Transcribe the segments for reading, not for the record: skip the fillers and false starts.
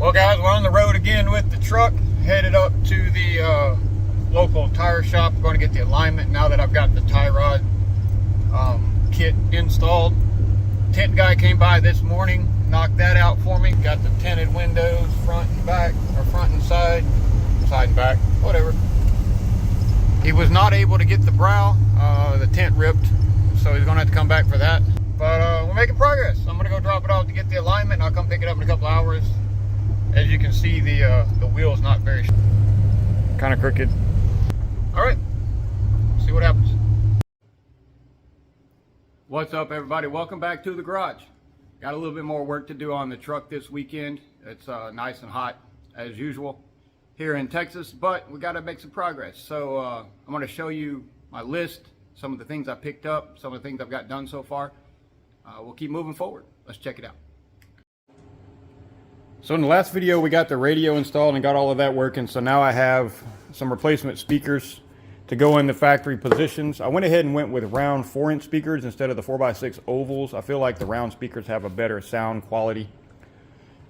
Well guys, we're on the road again with the truck, headed up to the local tire shop. We're going to get the alignment now that I've got the tie rod kit installed. Tint guy came by this morning, knocked that out for me. Got the tinted windows, front and back, or front and side and back, whatever. He was not able to get the brow, the tint ripped, so he's going to have to come back for that. But we're making progress. I'm going to go drop it off to get the alignment, and I'll come pick it up in a couple hours. As you can see, the wheel's not very, kind of crooked. All right, see what happens. What's up, everybody? Welcome back to the garage. Got a little bit more work to do on the truck this weekend. It's nice and hot as usual here in Texas, but we got to make some progress. So I'm going to show you my list, some of the things I picked up, some of the things I've got done so far. We'll keep moving forward. Let's check it out. So in the last video, we got the radio installed and got all of that working. So now I have some replacement speakers to go in the factory positions. I went ahead and went with round 4-inch speakers instead of the 4x6 ovals. I feel like the round speakers have a better sound quality.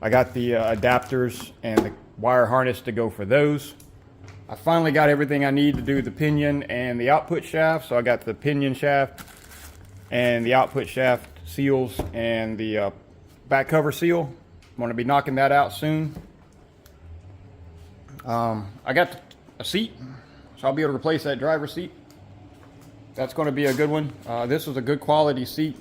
I got the adapters and the wire harness to go for those. I finally got everything I need to do the pinion and the output shaft. So I got the pinion shaft and the output shaft seals and the back cover seal. I'm going to be knocking that out soon. I got a seat, so I'll be able to replace that driver's seat. That's going to be a good one. This is a good quality seat.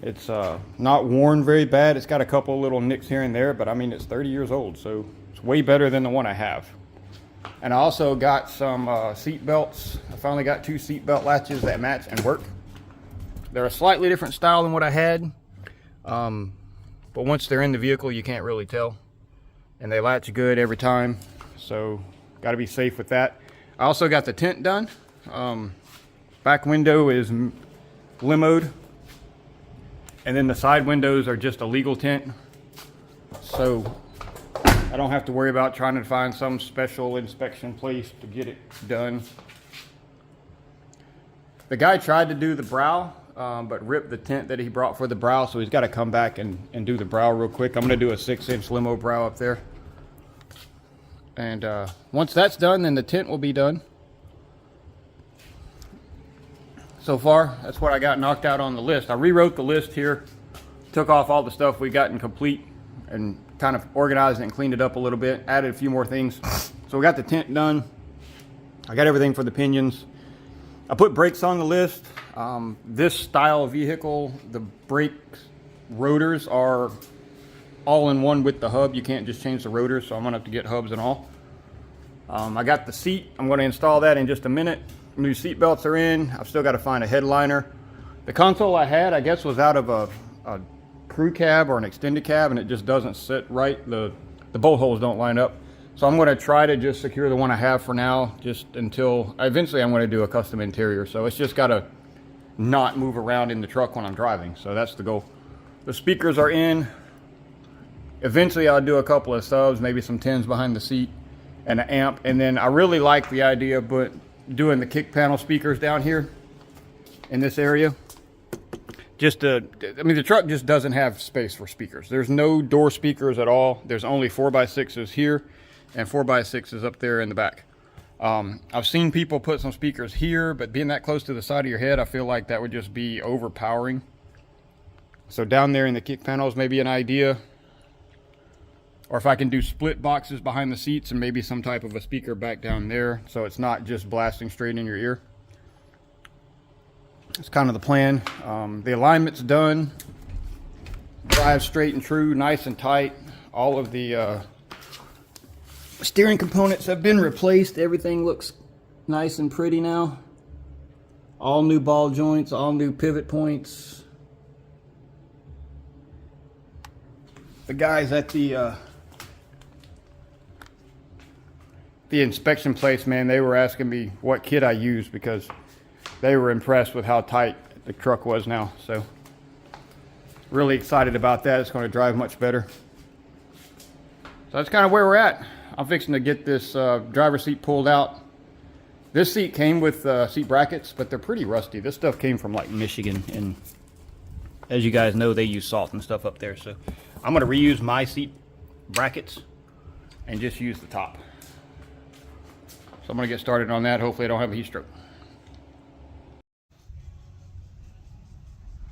It's not worn very bad. It's got a couple little nicks here and there, but I mean, it's 30 years old, so it's way better than the one I have. And I also got some seat belts. I finally got 2 seat belt latches that match and work. They're a slightly different style than what I had. But once they're in the vehicle, you can't really tell. And they latch good every time. So, got to be safe with that. I also got the tint done. Back window is limoed. And then the side windows are just a legal tint. So, I don't have to worry about trying to find some special inspection place to get it done. The guy tried to do the brow. But ripped the tint that he brought for the brow, so he's got to come back and do the brow real quick. I'm going to do a 6-inch limo brow up there. And once that's done, then the tint will be done. So far, that's what I got knocked out on the list. I rewrote the list here, took off all the stuff we got incomplete, and kind of organized it and cleaned it up a little bit, added a few more things. So we got the tint done. I got everything for the pinions. I put brakes on the list. This style of vehicle, the brake rotors are all in one with the hub. You can't just change the rotors, so I'm gonna have to get hubs and all. I got the seat. I'm gonna install that in just a minute. New seat belts are in. I've still got to find a headliner. The console I had, I guess, was out of a crew cab or an extended cab, and it just doesn't sit right. The bolt holes don't line up. So I'm going to try to just secure the one I have for now, just until eventually I'm going to do a custom interior. So it's just got to not move around in the truck when I'm driving. So that's the goal. The speakers are in. Eventually I'll do a couple of subs, maybe some 10s behind the seat and an amp. And then I really like the idea of doing the kick panel speakers down here in this area. I mean, the truck just doesn't have space for speakers. There's no door speakers at all. There's only 4x6s here and 4x6s up there in the back. I've seen people put some speakers here, but being that close to the side of your head, I feel like that would just be overpowering. So down there in the kick panels may be an idea. Or if I can do split boxes behind the seats and maybe some type of a speaker back down there, so it's not just blasting straight in your ear. That's kind of the plan. The alignment's done. Drive straight and true, nice and tight. All of the steering components have been replaced. Everything looks nice and pretty now. All new ball joints, all new pivot points. The guys at the inspection place, man, they were asking me what kit I used because they were impressed with how tight the truck was now. So really excited about that. It's going to drive much better. So that's kind of where we're at. I'm fixing to get this driver's seat pulled out. This seat came with seat brackets, but they're pretty rusty. This stuff came from like Michigan, and as you guys know, they use salt and stuff up there. So I'm going to reuse my seat brackets and just use the top. So I'm gonna get started on that. Hopefully I don't have a heat stroke.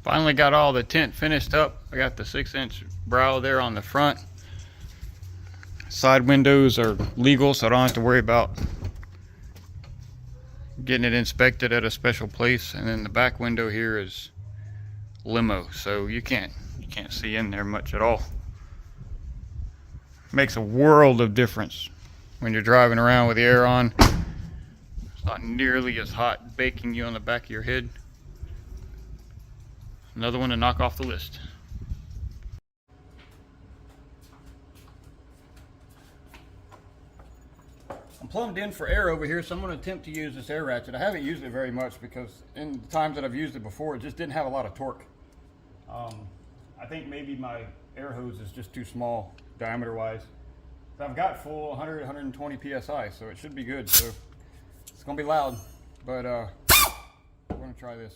Finally got all the tint finished up. I got the 6-inch brow there on the front. Side windows are legal, so I don't have to worry about getting it inspected at a special place. And then the back window here is limo, so you can't see in there much at all. Makes a world of difference when you're driving around with the air on. It's not nearly as hot baking you on the back of your head. Another one to knock off the list. I'm plumbed in for air over here, so I'm going to attempt to use this air ratchet. I haven't used it very much because in the times that I've used it before, it just didn't have a lot of torque. I think maybe my air hose is just too small diameter wise. So I've got full 100, 120 PSI, so it should be good. So it's going to be loud, but we're going to try this.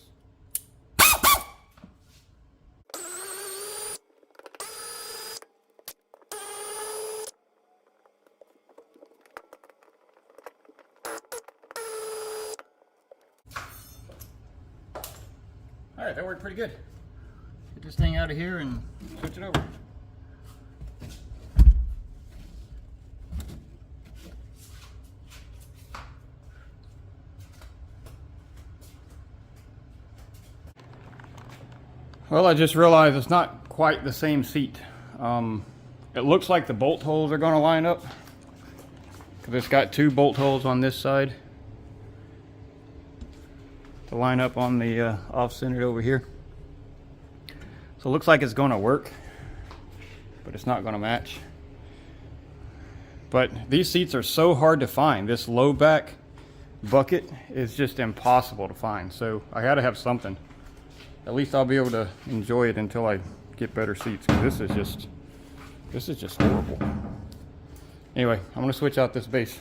All right, that worked pretty good. Get this thing out of here and switch it over. Well, I just realized it's not quite the same seat. It looks like the bolt holes are going to line up because it's got 2 bolt holes on this side to line up on the off-centered over here. So it looks like it's going to work, but it's not going to match. But these seats are so hard to find. This low back bucket is just impossible to find. So I got to have something. At least I'll be able to enjoy it until I get better seats, because this is just horrible. Anyway, I'm going to switch out this base.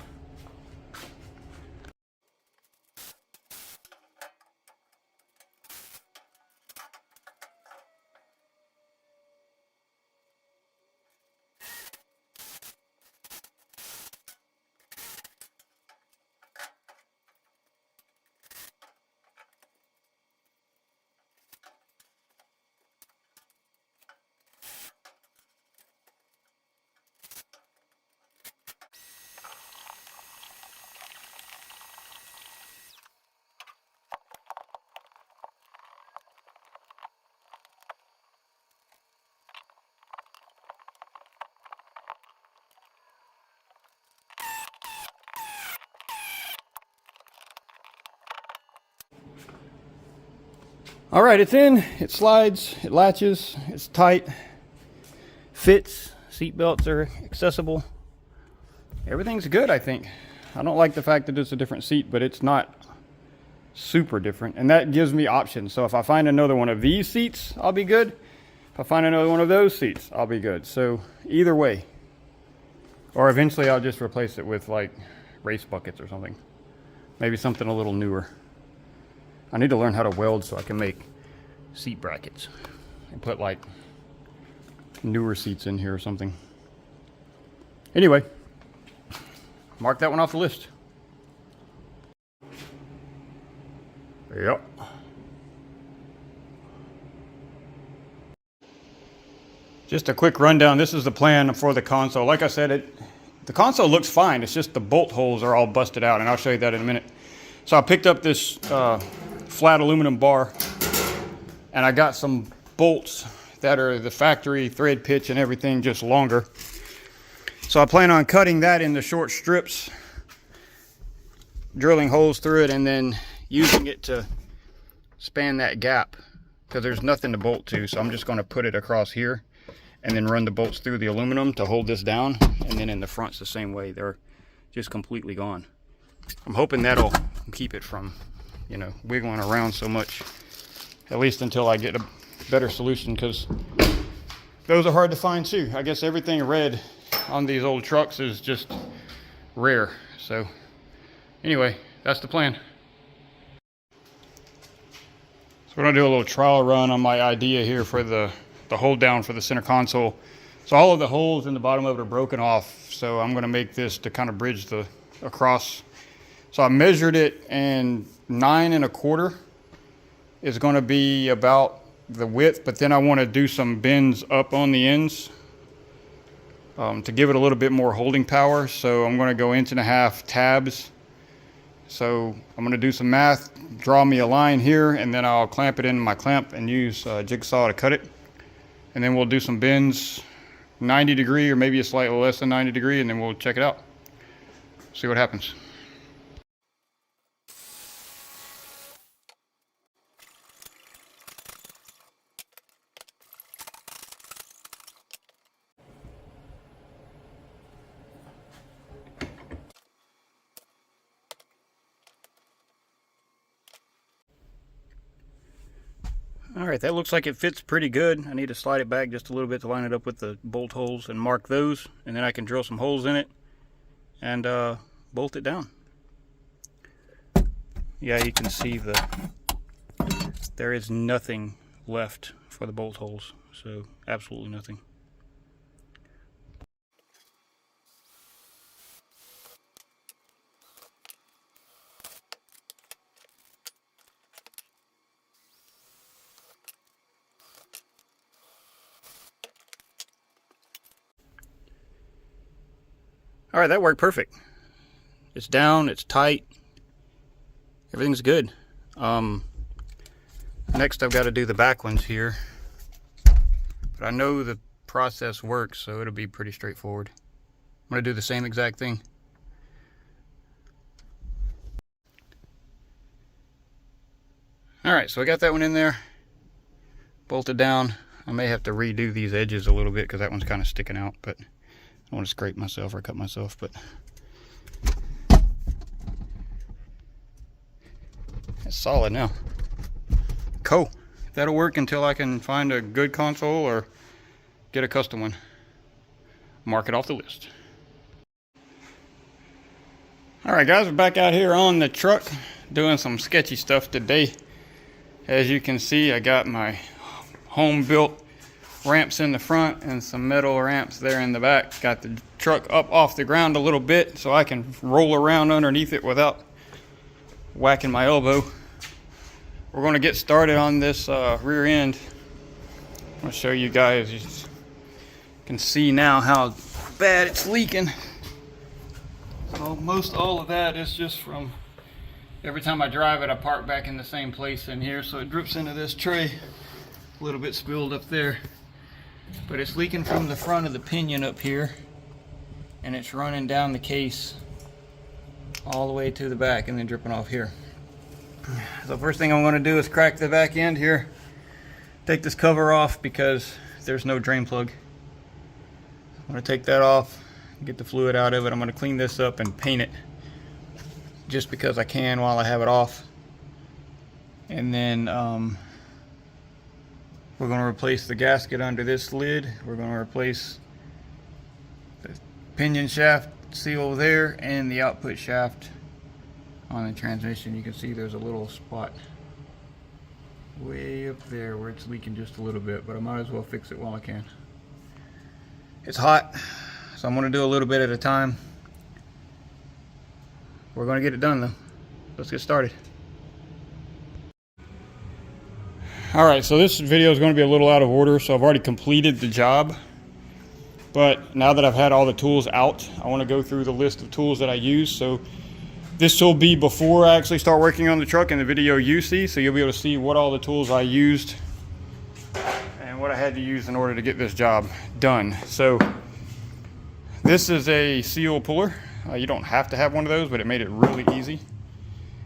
All right, it's in, it slides, it latches, it's tight, fits, seat belts are accessible. Everything's good, I think. I don't like the fact that it's a different seat, but it's not super different, and that gives me options. So if I find another one of these seats, I'll be good. If I find another one of those seats, I'll be good. So either way. Or eventually I'll just replace it with like race buckets or something. Maybe something a little newer. I need to learn how to weld so I can make seat brackets and put like newer seats in here or something. Anyway, mark that one off the list. Yep. Just a quick rundown. This is the plan for the console. Like I said, the console looks fine. It's just the bolt holes are all busted out, and I'll show you that in a minute. So I picked up this flat aluminum bar, and I got some bolts that are the factory thread pitch and everything, just longer. So I plan on cutting that into short strips, drilling holes through it, and then using it to span that gap, because there's nothing to bolt to. So I'm just going to put it across here and then run the bolts through the aluminum to hold this down, and then in the front's the same way. They're just completely gone. I'm hoping that'll keep it from, you know, wiggling around so much, at least until I get a better solution, because those are hard to find too. I guess everything red on these old trucks is just rare. So anyway, that's the plan. So we're gonna do a little trial run on my idea here for the hold down for the center console. So all of the holes in the bottom of it are broken off. So I'm gonna make this to kind of bridge the across. So I measured it, and 9 1/4 is gonna be about the width, but then I wanna do some bends up on the ends to give it a little bit more holding power. So I'm gonna go 1.5 inch tabs. So I'm gonna do some math, draw me a line here, and then I'll clamp it in my clamp and use jigsaw to cut it. And then we'll do some bends 90 degree or maybe a slightly less than 90 degree, and then we'll check it out. See what happens. All right, that looks like it fits pretty good. I need to slide it back just a little bit to line it up with the bolt holes and mark those, and then I can drill some holes in it and bolt it down. Yeah, you can see there is nothing left for the bolt holes, so absolutely nothing. All right, that worked perfect. It's down, it's tight, everything's good. Next I've got to do the back ones here, but I know the process works, so it'll be pretty straightforward. I'm gonna do the same exact thing. All right, so I got that one in there, bolted down. I may have to redo these edges a little bit because that one's kind of sticking out, but I want to scrape myself or cut myself, but it's solid now. Cool. That'll work until I can find a good console or get a custom one. Mark it off the list. All right, guys, we're back out here on the truck doing some sketchy stuff today. As you can see, I got my home-built ramps in the front and some metal ramps there in the back. Got the truck up off the ground a little bit so I can roll around underneath it without whacking my elbow. We're going to get started on this rear end. I'll show you guys. You can see now how bad it's leaking. So most all of that is just from every time I drive it, I park back in the same place in here, so it drips into this tray. A little bit spilled up there. But it's leaking from the front of the pinion up here, and it's running down the case all the way to the back and then dripping off here. So first thing I'm going to do is crack the back end here, take this cover off because there's no drain plug. I'm going to take that off, get the fluid out of it. I'm going to clean this up and paint it just because I can while I have it off. And then we're going to replace the gasket under this lid. We're going to replace the pinion shaft seal there and the output shaft on the transmission. You can see there's a little spot way up there where it's leaking just a little bit, but I might as well fix it while I can. It's hot, so I'm going to do a little bit at a time. We're going to get it done though. Let's get started. Alright, so this video is going to be a little out of order, so I've already completed the job. But now that I've had all the tools out, I want to go through the list of tools that I use. So this will be before I actually start working on the truck in the video you see, so you'll be able to see what all the tools I used and what I had to use in order to get this job done. So this is a seal puller. You don't have to have one of those, but it made it really easy.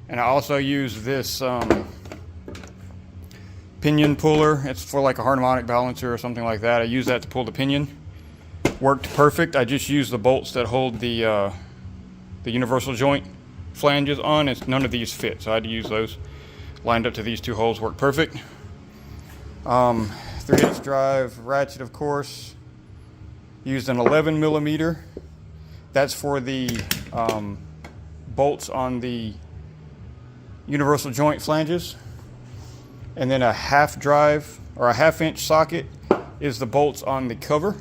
And I also use this pinion puller. It's for like a harmonic balancer or something like that. I use that to pull the pinion. Worked perfect. I just used the bolts that hold the universal joint flanges on. None of these fit, so I had to use those. Lined up to these two holes, worked perfect. 3/8 drive ratchet, of course. Used an 11 millimeter. That's for the bolts on the universal joint flanges. And then a half drive or a 1/2 inch socket is the bolts on the cover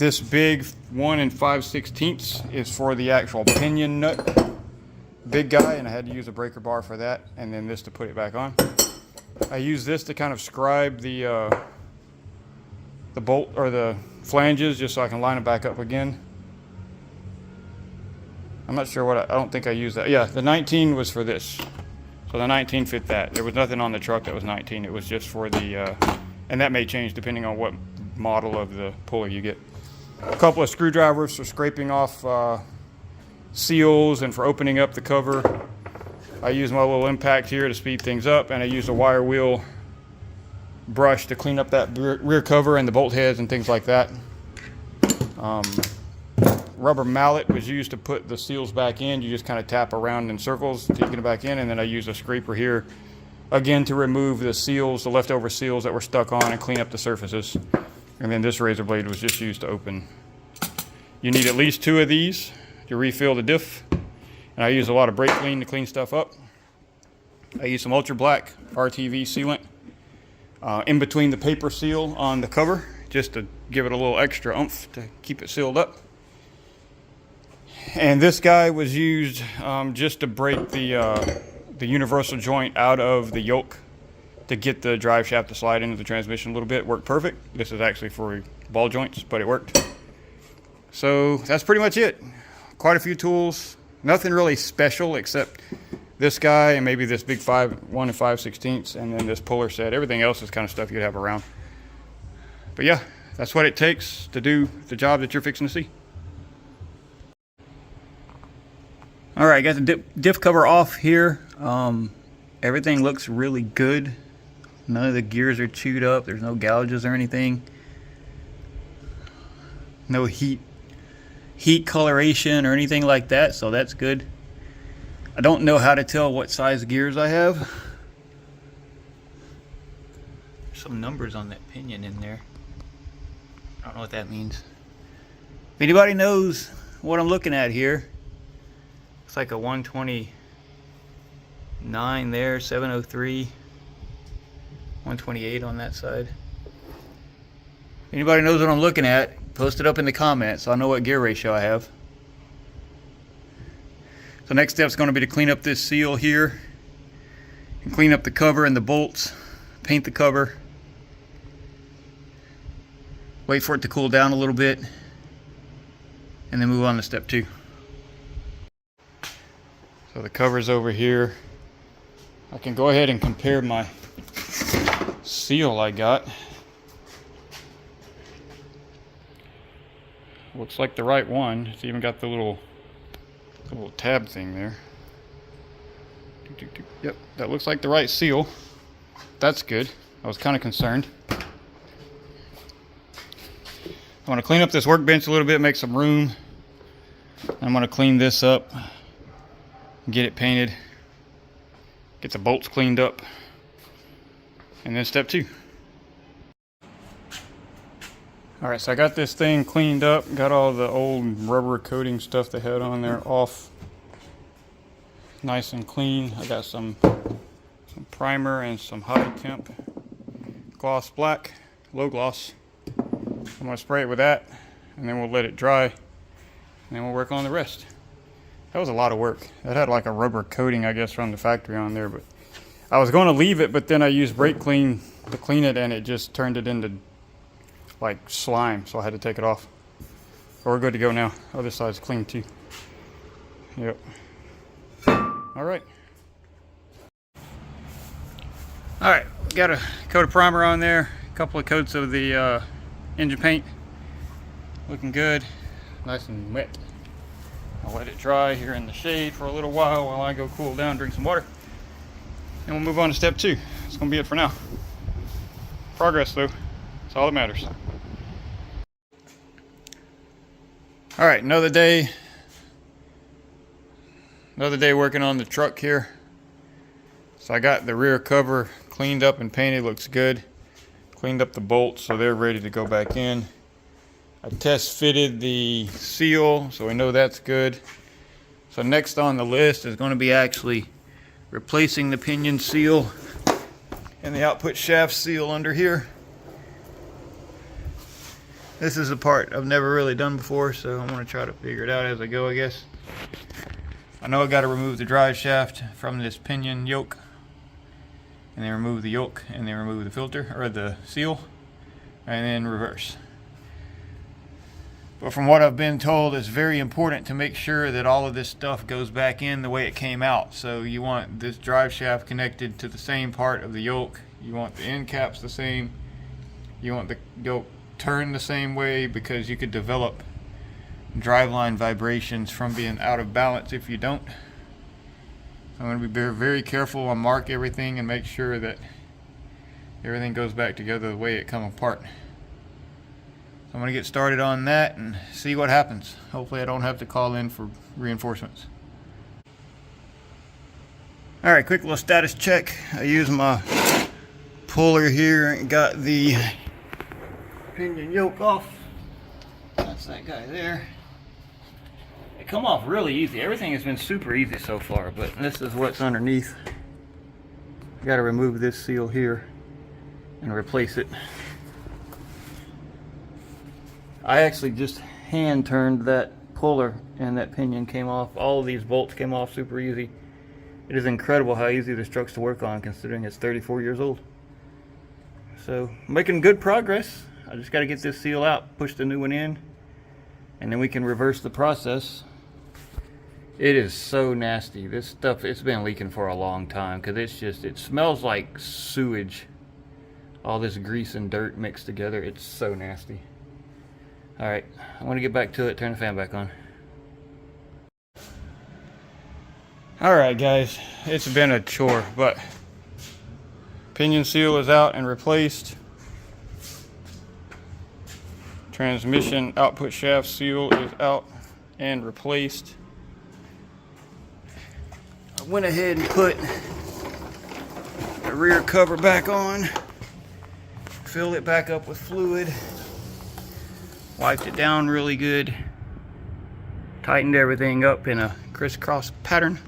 This big 1 5/16 is for the actual pinion nut, big guy, and I had to use a breaker bar for that, and then this to put it back on. I use this to kind of scribe the bolt or the flanges, just so I can line it back up again. I'm not sure what I don't think I used that. Yeah, the 19 was for this, so the 19 fit that. There was nothing on the truck that was 19. It was just for the, and that may change depending on what model of the pulley you get. A couple of screwdrivers for scraping off seals and for opening up the cover. I use my little impact here to speed things up, and I use a wire wheel brush to clean up that rear cover and the bolt heads and things like that. Rubber mallet was used to put the seals back in. You just kind of tap around in circles to get it back in, and then I use a scraper here again to remove the seals, the leftover seals that were stuck on, and clean up the surfaces. And then this razor blade was just used to open. You need at least 2 of these to refill the diff. And I use a lot of brake clean to clean stuff up. I use some ultra black RTV sealant in between the paper seal on the cover, just to give it a little extra oomph to keep it sealed up. And this guy was used just to break the universal joint out of the yoke to get the drive shaft to slide into the transmission a little bit. Worked perfect. This is actually for ball joints, but it worked. So that's pretty much it. Quite a few tools. Nothing really special except this guy and maybe this big 1 5/16, and then this puller set. Everything else is kind of stuff you'd have around. But yeah, that's what it takes to do the job that you're fixing to see. All right, got the diff cover off here. Everything looks really good. None of the gears are chewed up. There's no gouges or anything. No heat coloration or anything like that, so that's good. I don't know how to tell what size gears I have. There's some numbers on that pinion in there. I don't know what that means. If anybody knows what I'm looking at here, it's like a 129 there, 703, 128 on that side. If anybody knows what I'm looking at, post it up in the comments so I know what gear ratio I have. So next step is going to be to clean up this seal here and clean up the cover and the bolts, paint the cover, wait for it to cool down a little bit, and then move on to step 2. So the cover's over here. I can go ahead and compare my seal I got. Looks like the right one. It's even got the little tab thing there. Yep, that looks like the right seal. That's good. I was kind of concerned. I want to clean up this workbench a little bit, make some room. I'm going to clean this up, get it painted, get the bolts cleaned up, and then step 2. Alright, so I got this thing cleaned up, got all the old rubber coating stuff they had on there off. Nice and clean. I got some primer and some high temp gloss black, low gloss. I'm going to spray it with that, and then we'll let it dry, and then we'll work on the rest. That was a lot of work. That had like a rubber coating, I guess, from the factory on there, but I was going to leave it, but then I used brake clean to clean it, and it just turned it into like slime, so I had to take it off. But we're good to go now. Other side's clean too. Yep. Alright. Alright, got a coat of primer on there, a couple of coats of the engine paint. Looking good, nice and wet. I'll let it dry here in the shade for a little while I go cool down, drink some water. And we'll move on to step 2. That's gonna be it for now. Progress though, that's all that matters. All right, another day working on the truck here. So I got the rear cover cleaned up and painted, looks good. Cleaned up the bolts so they're ready to go back in. I test fitted the seal, so we know that's good. So next on the list is going to be actually replacing the pinion seal and the output shaft seal under here. This is the part I've never really done before, so I'm going to try to figure it out as I go, I guess. I know I got to remove the drive shaft from this pinion yoke, and then remove the yoke, and then remove the filter, or the seal, and then reverse. But from what I've been told, it's very important to make sure that all of this stuff goes back in the way it came out. So you want this drive shaft connected to the same part of the yoke. You want the end caps the same. You want the yoke turned the same way, because you could develop driveline vibrations from being out of balance if you don't. So I'm going to be very, very careful and mark everything and make sure that everything goes back together the way it come apart. So I'm going to get started on that and see what happens. Hopefully I don't have to call in for reinforcements. Alright, quick little status check. I used my puller here and got the pinion yoke off. That's that guy there. It come off really easy. Everything has been super easy so far, but this is what's underneath. I got to remove this seal here and replace it. I actually just hand turned that puller and that pinion came off. All of these bolts came off super easy. It is incredible how easy this truck's to work on, considering it's 34 years old. So, making good progress. I just got to get this seal out, push the new one in, and then we can reverse the process. It is so nasty. This stuff, it's been leaking for a long time, because it smells like sewage. All this grease and dirt mixed together. It's so nasty. Alright, I want to get back to it, turn the fan back on. Alright guys, it's been a chore, but pinion seal is out and replaced. Transmission output shaft seal is out and replaced. I went ahead and put the rear cover back on, filled it back up with fluid. Wiped it down really good, tightened everything up in a crisscross pattern.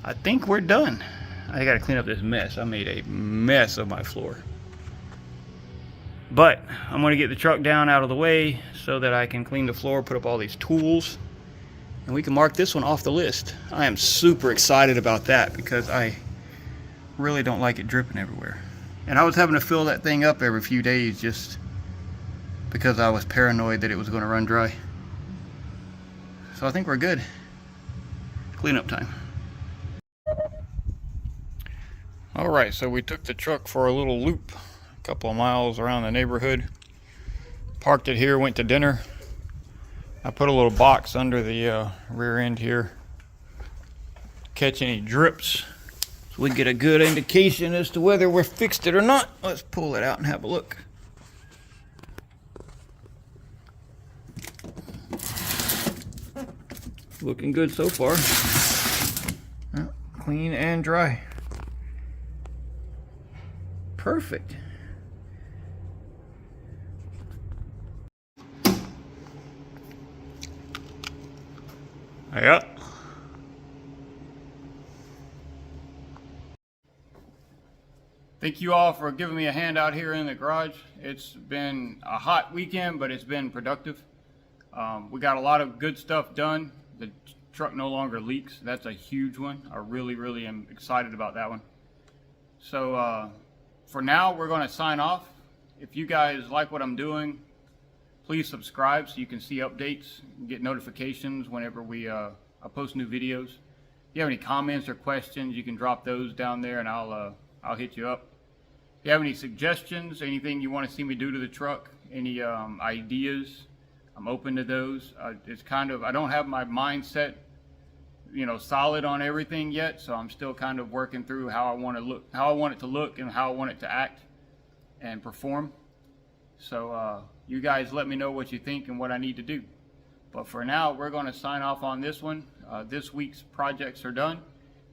I think we're done. I gotta clean up this mess. I made a mess of my floor. But I'm gonna get the truck down out of the way so that I can clean the floor, put up all these tools, and we can mark this one off the list. I am super excited about that because I really don't like it dripping everywhere. And I was having to fill that thing up every few days just because I was paranoid that it was going to run dry. So I think we're good. Cleanup time. Alright, so we took the truck for a little loop, a couple of miles around the neighborhood. Parked it here, went to dinner. I put a little box under the rear end here. Catch any drips, so we get a good indication as to whether we're fixed it or not. Let's pull it out and have a look. Looking good so far. Clean and dry. Perfect. Yeah. Thank you all for giving me a hand out here in the garage. It's been a hot weekend, but it's been productive. We got a lot of good stuff done. The truck no longer leaks. That's a huge one. I really am excited about that one. So for now, we're going to sign off. If you guys like what I'm doing, please subscribe so you can see updates and get notifications whenever I post new videos. If you have any comments or questions, you can drop those down there and I'll hit you up. If you have any suggestions, anything you want to see me do to the truck, any ideas, I'm open to those. It's kind of, I don't have my mindset, solid on everything yet, so I'm still kind of working through how I want it to look and how I want it to act and perform. So you guys let me know what you think and what I need to do. But for now, we're going to sign off on this one. This week's projects are done.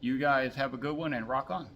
You guys have a good one and rock on.